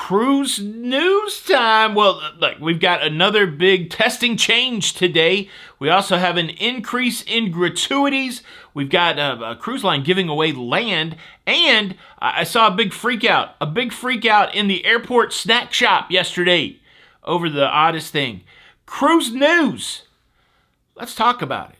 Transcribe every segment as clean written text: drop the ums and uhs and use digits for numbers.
cruise news time. Well, look, we've got another big testing change today. We also have an increase in gratuities. We've got a cruise line giving away land, and I saw a big freak out in the airport snack shop yesterday over the oddest thing. Cruise news. Let's talk about it.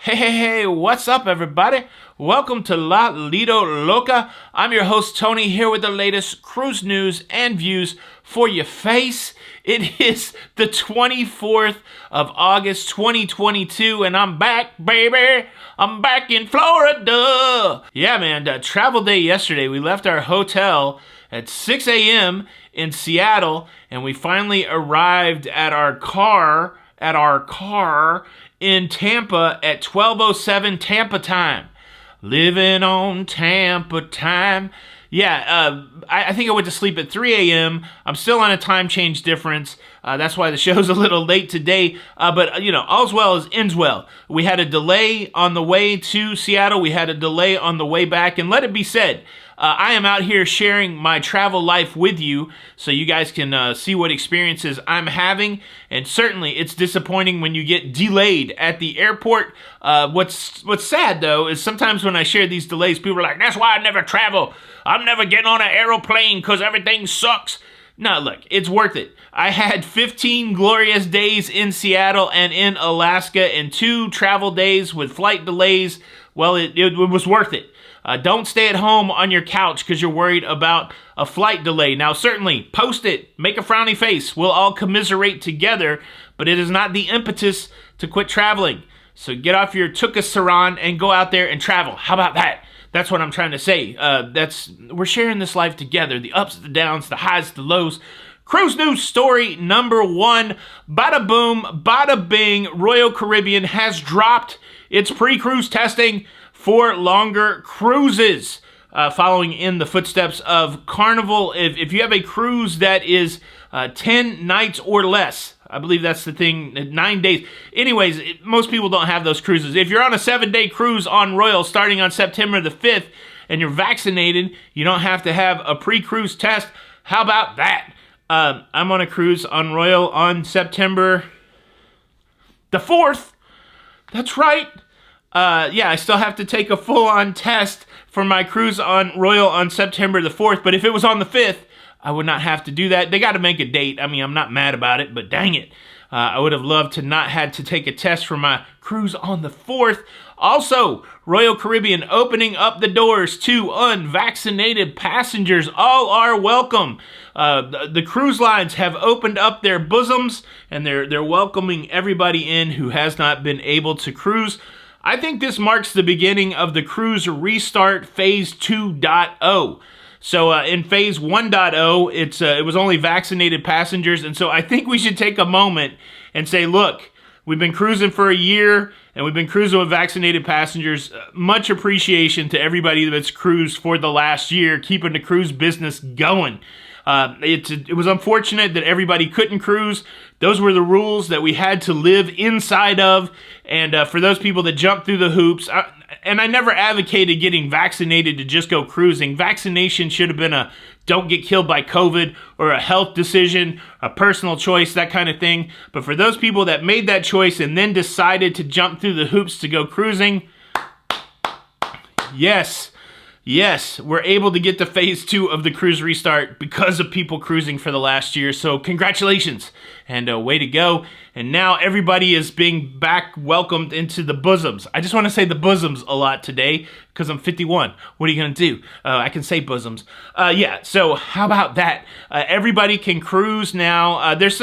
Hey, what's up, everybody? Welcome to Lido, Loca. I'm your host, Tony, here with the latest cruise news and views for your face. It is the 24th of August, 2022, and I'm back, baby. I'm back in Florida. Yeah, man, travel day yesterday. We left our hotel at 6 a.m. in Seattle, and we finally arrived at our car in Tampa at 12:07 Tampa time. Living on Tampa time. Yeah, I think I went to sleep at 3 a.m. I'm still on a time change difference. That's why the show's a little late today. But, all's well as ends well. We had a delay on the way to Seattle. We had a delay on the way back. And let it be said, I am out here sharing my travel life with you so you guys can see what experiences I'm having. And certainly it's disappointing when you get delayed at the airport. What's sad, though, is sometimes when I share these delays, people are like, that's why I never travel. I'm never getting on an aeroplane because everything sucks. No, look, it's worth it. I had 15 glorious days in Seattle and in Alaska and 2 travel days with flight delays. Well, it was worth it. Don't stay at home on your couch because you're worried about a flight delay. Now, certainly, post it. Make a frowny face. We'll all commiserate together, but it is not the impetus to quit traveling. So get off your tuka saran and go out there and travel. How about that? That's what I'm trying to say. We're sharing this life together. The ups, the downs, the highs, the lows. Cruise news story number 1. Bada boom, bada bing. Royal Caribbean has dropped its pre-cruise testing for longer cruises, following in the footsteps of Carnival. If you have a cruise that is 10 nights or less, I believe that's the thing, 9 days. Anyways, most people don't have those cruises. If you're on a 7-day cruise on Royal starting on September the 5th and you're vaccinated, you don't have to have a pre-cruise test. How about that? I'm on a cruise on Royal on September the 4th. That's right. I still have to take a full-on test for my cruise on Royal on September the 4th, but if it was on the 5th, I would not have to do that. They got to make a date. I mean, I'm not mad about it, but dang it. I would have loved to not had to take a test for my cruise on the 4th. Also, Royal Caribbean opening up the doors to unvaccinated passengers. All are welcome. The cruise lines have opened up their bosoms, and they're welcoming everybody in who has not been able to cruise. I think this marks the beginning of the cruise restart phase 2.0. So in phase 1.0, it was only vaccinated passengers, and so I think we should take a moment and say, look, we've been cruising for a year, and we've been cruising with vaccinated passengers. Much appreciation to everybody that's cruised for the last year, keeping the cruise business going. It was unfortunate that everybody couldn't cruise. Those were the rules that we had to live inside of. And for those people that jumped through the hoops, and I never advocated getting vaccinated to just go cruising. Vaccination should have been a don't get killed by COVID or a health decision, a personal choice, that kind of thing. But for those people that made that choice and then decided to jump through the hoops to go cruising, yes, we're able to get to phase 2 of the cruise restart because of people cruising for the last year. So congratulations and way to go. And now everybody is being back welcomed into the bosoms. I just want to say the bosoms a lot today because I'm 51. What are you going to do? I can say bosoms. So how about that? Everybody can cruise now. There's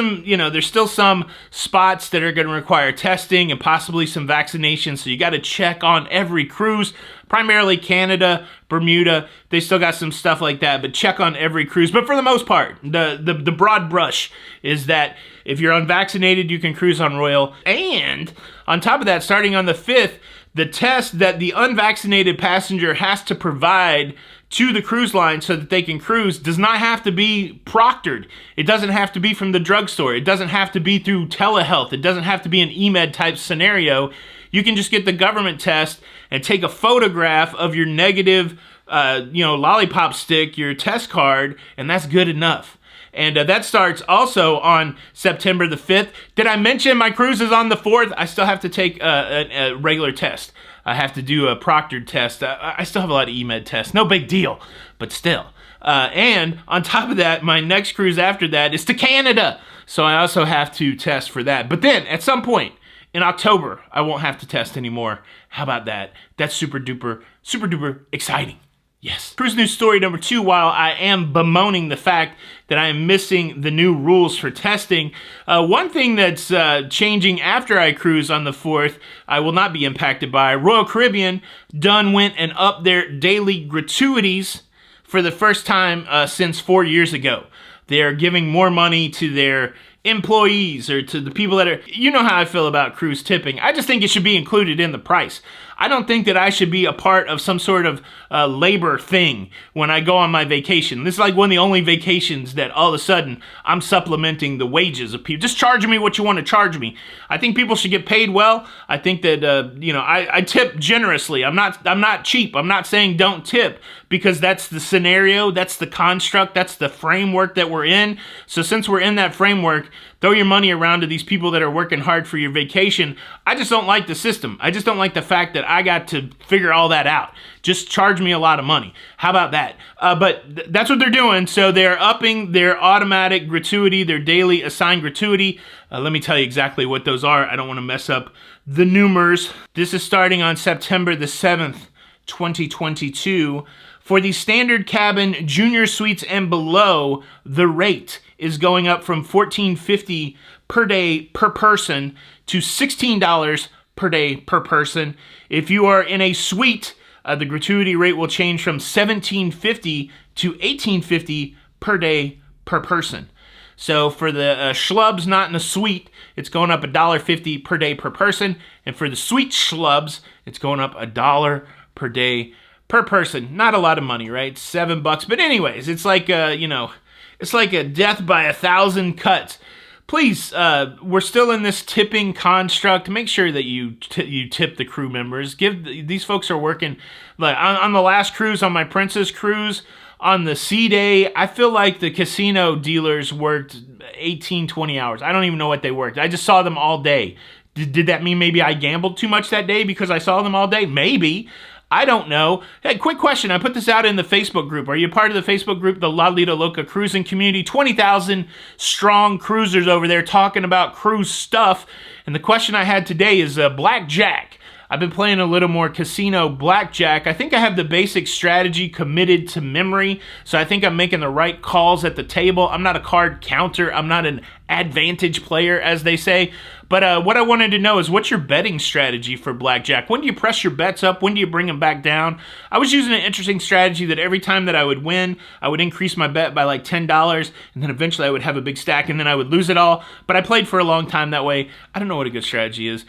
still some spots that are going to require testing and possibly some vaccinations. So you got to check on every cruise. Primarily Canada, Bermuda, they still got some stuff like that, but check on every cruise. But for the most part, the broad brush is that if you're unvaccinated, you can cruise on Royal. And on top of that, starting on the 5th, the test that the unvaccinated passenger has to provide to the cruise line so that they can cruise does not have to be proctored. It doesn't have to be from the drugstore. It doesn't have to be through telehealth. It doesn't have to be an eMed type scenario. You can just get the government test and take a photograph of your negative, lollipop stick, your test card, and that's good enough. And that starts also on September the 5th. Did I mention my cruise is on the 4th? I still have to take a regular test. I have to do a proctored test. I still have a lot of EMED tests. No big deal, but still. And on top of that, my next cruise after that is to Canada. So I also have to test for that. But then at some point in October, I won't have to test anymore. How about that? That's super duper exciting. Yes. Cruise news story number 2, while I am bemoaning the fact that I am missing the new rules for testing, one thing that's changing after I cruise on the 4th, I will not be impacted by. Royal Caribbean done went and upped their daily gratuities for the first time since 4 years ago. They're giving more money to their employees or to the people that are, you know how I feel about cruise tipping. I just think it should be included in the price. I don't think that I should be a part of some sort of labor thing when I go on my vacation. This is like one of the only vacations that all of a sudden I'm supplementing the wages of people. Just charge me what you want to charge me. I think people should get paid well. I think that I tip generously. I'm not cheap. I'm not saying don't tip, because that's the scenario, that's the construct, that's the framework that we're in. So since we're in that framework, throw your money around to these people that are working hard for your vacation. I just don't like the system. I just don't like the fact that I got to figure all that out. Just charge me a lot of money. How about that? But that's what they're doing. So they're upping their automatic gratuity, their daily assigned gratuity. Let me tell you exactly what those are. I don't want to mess up the numbers. This is starting on September the 7th, 2022. For the standard cabin, junior suites and below, the rate is going up from $14.50 per day per person to $16 per day per person. If you are in a suite, the gratuity rate will change from $17.50 to $18.50 per day per person. So for the schlubs not in a suite, it's going up $1.50 per day per person. And for the suite schlubs, it's going up $1 per day per person. Not a lot of money, right? $7. But anyways, it's like it's like a death by 1,000 cuts. Please, we're still in this tipping construct. Make sure that you tip the crew members. These folks are working. Like on the last cruise, on my Princess cruise, on the sea day, I feel like the casino dealers worked 18, 20 hours. I don't even know what they worked. I just saw them all day. Did that mean maybe I gambled too much that day because I saw them all day? Maybe. I don't know. Hey, quick question. I put this out in the Facebook group. Are you part of the Facebook group, the Lido, Loca cruising community? 20,000 strong cruisers over there talking about cruise stuff. And the question I had today is blackjack. I've been playing a little more casino blackjack. I think I have the basic strategy committed to memory, so I think I'm making the right calls at the table. I'm not a card counter. I'm not an advantage player, as they say. But what I wanted to know is, what's your betting strategy for blackjack? When do you press your bets up? When do you bring them back down? I was using an interesting strategy that every time that I would win, I would increase my bet by like $10, and then eventually I would have a big stack, and then I would lose it all. But I played for a long time that way. I don't know what a good strategy is.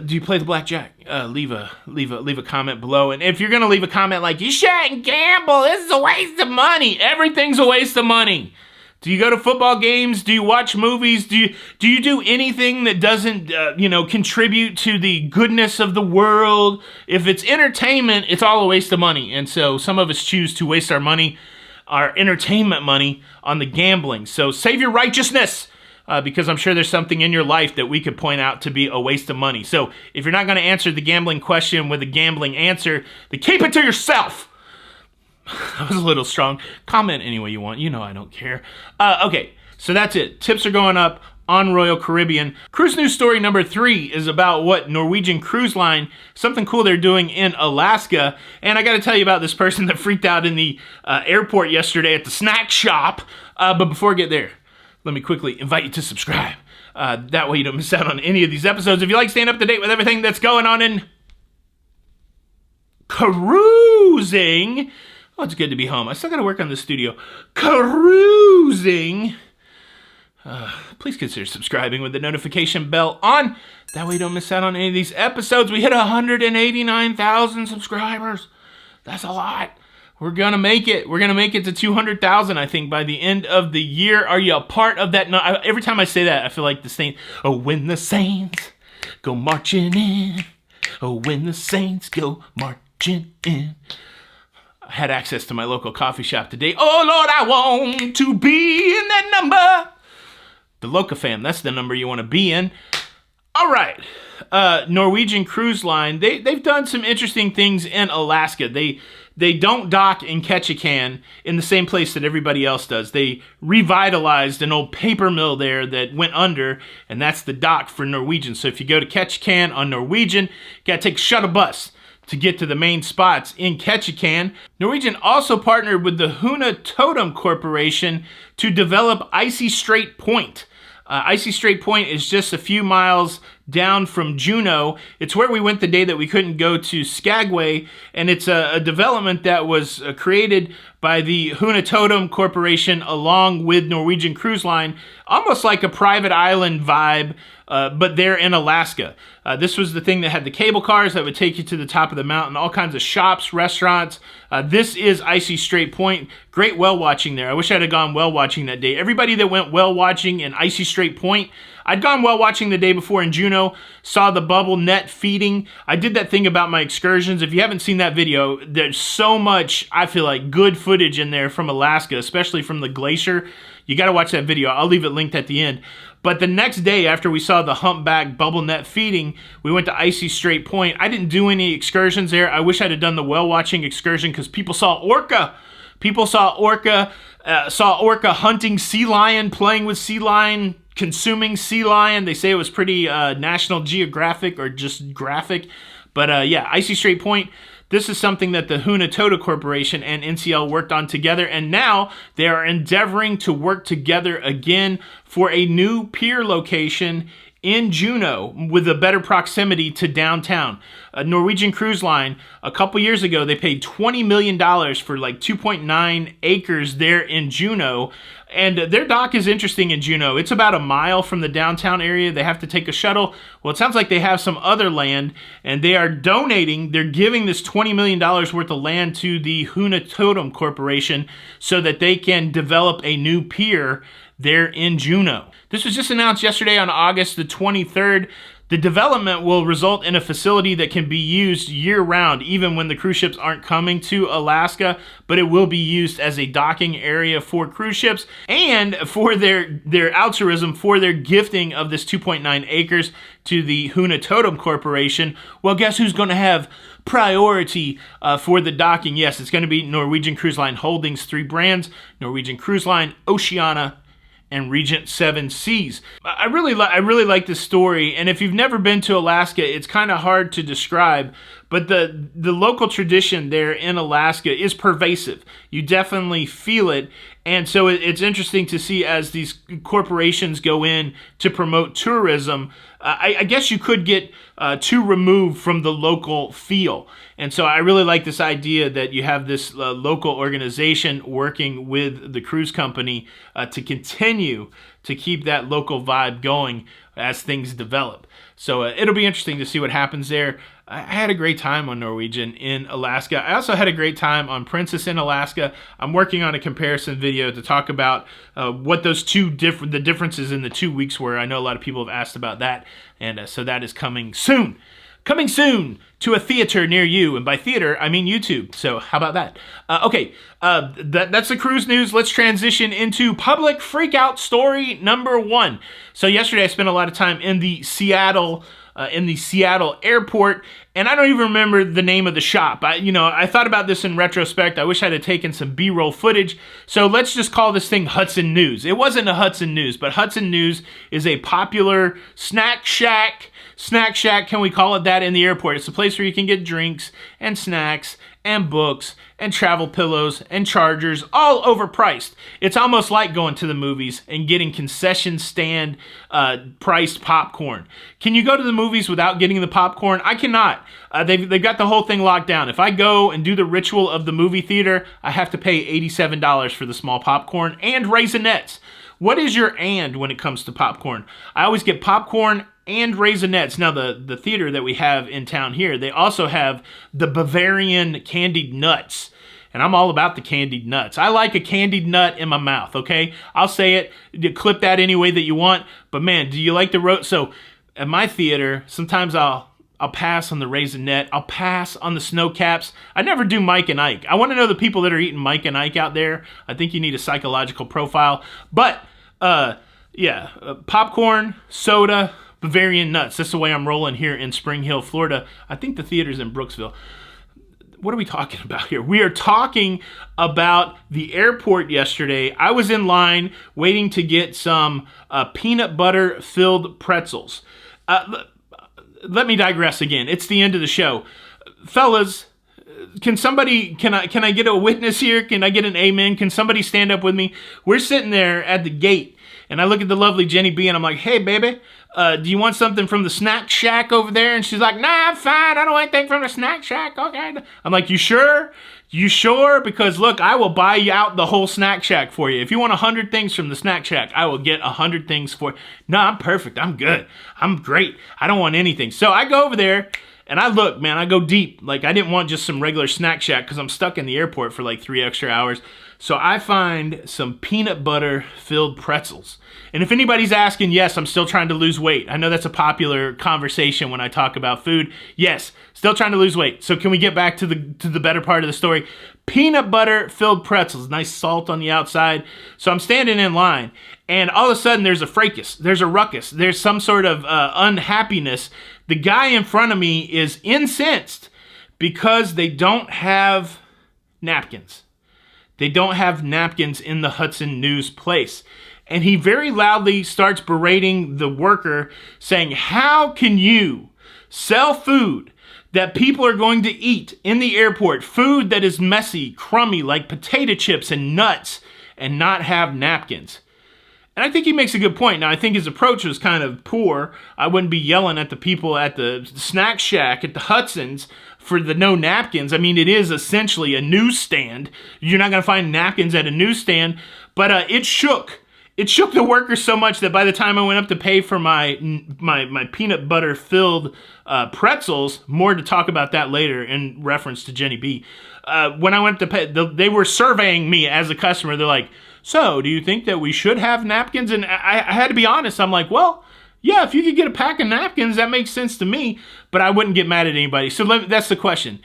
Do you play the blackjack? Leave a comment below. And if you're gonna leave a comment like, you shouldn't gamble, this is a waste of money. Everything's a waste of money. Do you go to football games? Do you watch movies? Do you do anything that doesn't contribute to the goodness of the world? If it's entertainment, it's all a waste of money. And so some of us choose to waste our money, our entertainment money, on the gambling. So save your righteousness. Because I'm sure there's something in your life that we could point out to be a waste of money. So if you're not going to answer the gambling question with a gambling answer, then keep it to yourself. That was a little strong. Comment any way you want. You know I don't care. Okay, so that's it. Tips are going up on Royal Caribbean. Cruise news story number 3 is about what Norwegian Cruise Line, something cool they're doing in Alaska. And I got to tell you about this person that freaked out in the airport yesterday at the snack shop. But before I get there, let me quickly invite you to subscribe. That way you don't miss out on any of these episodes. If you like staying up to date with everything that's going on in cruising. Oh, it's good to be home. I still got to work on the studio. Cruising. Please consider subscribing with the notification bell on. That way you don't miss out on any of these episodes. We hit 189,000 subscribers. That's a lot. We're going to make it. We're going to make it to 200,000, I think, by the end of the year. Are you a part of that? No, every time I say that, I feel like the Saints. Oh, when the Saints go marching in. Oh, when the saints go marching in. I had access to my local coffee shop today. Oh, Lord, I want to be in that number. The locafam, that's the number you want to be in. All right. Norwegian Cruise Line, they've done some interesting things in Alaska. They don't dock in Ketchikan in the same place that everybody else does. They revitalized an old paper mill there that went under, and that's the dock for Norwegian. So if you go to Ketchikan on Norwegian, you gotta take a shuttle bus to get to the main spots in Ketchikan. Norwegian also partnered with the Huna Totem Corporation to develop Icy Strait Point. Icy Strait Point is just a few miles down from Juneau. It's where we went the day that we couldn't go to Skagway, and it's a development that was created by the Huna Totem Corporation along with Norwegian Cruise Line, almost like a private island vibe, but they're in Alaska. This was the thing that had the cable cars that would take you to the top of the mountain, all kinds of shops, restaurants. This is Icy Strait Point. Great whale watching there. I wish I'd have gone whale watching that day. Everybody that went whale watching in Icy Strait Point, I'd gone whale watching the day before in Juneau, saw the bubble net feeding. I did that thing about my excursions. If you haven't seen that video, there's so much, I feel like, good footage in there from Alaska, especially from the glacier. You got to watch that video. I'll leave it linked at the end. But the next day, after we saw the humpback bubble net feeding, we went to Icy Strait Point. I didn't do any excursions there. I wish I'd have done the whale watching excursion because people saw orca. People saw orca hunting sea lion, playing with sea lion, consuming sea lion. They say it was pretty National Geographic or just graphic. But yeah, Icy Strait Point. This is something that the Huna Totem Corporation and NCL worked on together, and now they are endeavoring to work together again for a new pier location in Juneau with a better proximity to downtown. Norwegian Cruise Line, a couple years ago, they paid $20 million for like 2.9 acres there in Juneau. And their dock is interesting in Juneau. It's about a mile from the downtown area. They have to take a shuttle. Well, it sounds like they have some other land, and they are donating. They're giving this $20 million worth of land to the Huna Totem Corporation so that they can develop a new pier there in Juneau. This was just announced yesterday on August the 23rd. The development will result in a facility that can be used year-round, even when the cruise ships aren't coming to Alaska, but it will be used as a docking area for cruise ships and for their altruism, for their gifting of this 2.9 acres to the Huna Totem Corporation. Well, guess who's going to have priority for the docking? Yes, it's going to be Norwegian Cruise Line Holdings, 3 brands, Norwegian Cruise Line, Oceania, and Regent 7 Seas. I really like this story, and if you've never been to Alaska, it's kind of hard to describe, but the local tradition there in Alaska is pervasive. You definitely feel it, and so it's interesting to see as these corporations go in to promote tourism. I guess you could get too removed from the local feel. And so I really like this idea that you have this local organization working with the cruise company to continue to keep that local vibe going as things develop. So it'll be interesting to see what happens there. I had a great time on Norwegian in Alaska. I also had a great time on Princess in Alaska. I'm working on a comparison video to talk about what those the differences in the 2 weeks were. I know a lot of people have asked about that, and so that is coming soon. Coming soon to a theater near you, and by theater, I mean YouTube. So how about that? Okay, that's the cruise news. Let's transition into public freakout story number 1. So yesterday I spent a lot of time in the Seattle airport, and I don't even remember the name of the shop. I thought about this in retrospect. I wish I'd have taken some B-roll footage. So let's just call this thing Hudson News. It wasn't a Hudson News, but Hudson News is a popular snack shack, can we call it that, in the airport. It's a place where you can get drinks and snacks and books and travel pillows and chargers, all overpriced. It's almost like going to the movies and getting concession stand priced popcorn. Can you go to the movies without getting the popcorn? I cannot. They've got the whole thing locked down. If I go and do the ritual of the movie theater, I have to pay $87 for the small popcorn and Raisinets. What is your and when it comes to popcorn? I always get popcorn and Raisinets. Now, the theater that we have in town here, they also have the Bavarian candied nuts. And I'm all about the candied nuts. I like a candied nut in my mouth, okay? I'll say it. You clip that any way that you want. But man, do you like the roast? So at my theater, sometimes I'll pass on the raisinette. I'll pass on the snow caps. I never do Mike and Ike. I want to know the people that are eating Mike and Ike out there. I think you need a psychological profile. But, popcorn, soda, Bavarian nuts. That's the way I'm rolling here in Spring Hill, Florida. I think the theater's in Brooksville. What are we talking about here? We are talking about the airport yesterday. I was in line waiting to get some peanut butter filled pretzels. Let me digress again. It's the end of the show. Fellas, can I get a witness here? Can I get an amen? Can somebody stand up with me? We're sitting there at the gate, and I look at the lovely Jenny B, and I'm like, hey, baby, do you want something from the snack shack over there? And she's like, nah, I'm fine. I don't want anything from the snack shack. Okay. I'm like, you sure? You sure? Because look, I will buy you out the whole snack shack for you. If you want 100 things from the snack shack, I will get 100 things for you. No, I'm perfect. I'm good. I'm great. I don't want anything. So I go over there and I look, man, I go deep. Like I didn't want just some regular snack shack because I'm stuck in the airport for like 3 extra hours. So I find some peanut butter filled pretzels. And if anybody's asking, yes, I'm still trying to lose weight. I know that's a popular conversation when I talk about food. Yes, still trying to lose weight. So can we get back to the better part of the story? Peanut butter filled pretzels, nice salt on the outside. So I'm standing in line and all of a sudden there's a fracas, there's a ruckus, there's some sort of unhappiness. The guy in front of me is incensed because they don't have napkins. They don't have napkins in the Hudson News place. And he very loudly starts berating the worker, saying, how can you sell food that people are going to eat in the airport, food that is messy, crummy, like potato chips and nuts, and not have napkins? And I think he makes a good point. Now, I think his approach was kind of poor. I wouldn't be yelling at the people at the snack shack at the Hudson's for the no napkins. I mean, it is essentially a newsstand. You're not going to find napkins at a newsstand. But it shook. It shook the workers so much that by the time I went up to pay for my peanut butter filled pretzels, more to talk about that later in reference to Jenny B. When I went to pay, they were surveying me as a customer. They're like, so do you think that we should have napkins? And I had to be honest. I'm like, well, yeah, if you could get a pack of napkins, that makes sense to me, but I wouldn't get mad at anybody. So that's the question.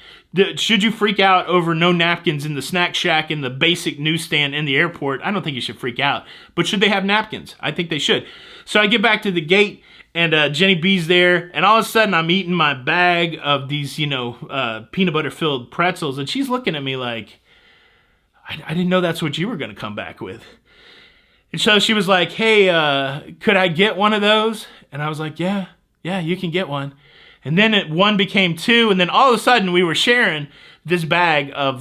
Should you freak out over no napkins in the snack shack in the basic newsstand in the airport? I don't think you should freak out. But should they have napkins? I think they should. So I get back to the gate, and Jenny B's there, and all of a sudden I'm eating my bag of these, peanut butter filled pretzels, and she's looking at me like, I didn't know that's what you were going to come back with. And so she was like, hey, could I get one of those? And I was like, yeah, you can get one. And then one became two, and then all of a sudden we were sharing this bag of,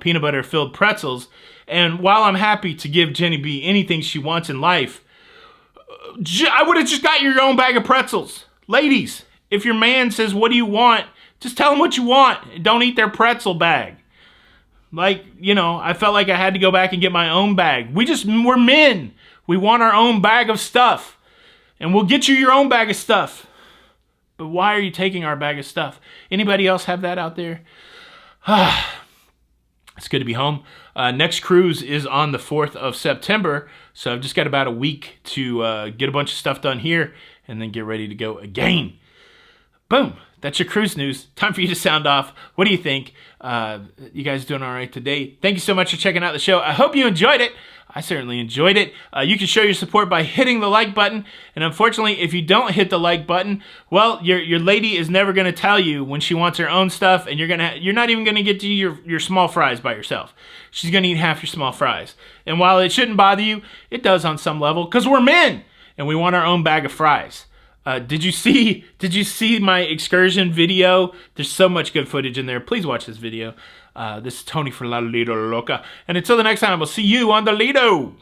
peanut butter filled pretzels. And while I'm happy to give Jenny B anything she wants in life, I would have just got your own bag of pretzels. Ladies, if your man says, what do you want? Just tell him what you want. Don't eat their pretzel bag. Like, I felt like I had to go back and get my own bag. We're men. We want our own bag of stuff. And we'll get you your own bag of stuff. But why are you taking our bag of stuff? Anybody else have that out there? It's good to be home. Next cruise is on the 4th of September. So I've just got about a week to get a bunch of stuff done here and then get ready to go again. Boom. That's your cruise news. Time for you to sound off. What do you think? You guys doing all right today? Thank you so much for checking out the show. I hope you enjoyed it. I certainly enjoyed it. You can show your support by hitting the like button. And unfortunately, if you don't hit the like button, well, your lady is never going to tell you when she wants her own stuff, and you're not even going to get to your small fries by yourself. She's going to eat half your small fries. And while it shouldn't bother you, it does on some level because we're men and we want our own bag of fries. Did you see my excursion video? There's so much good footage in there. Please watch this video. This is Tony for Lido, Loca. And until the next time, I will see you on the Lido.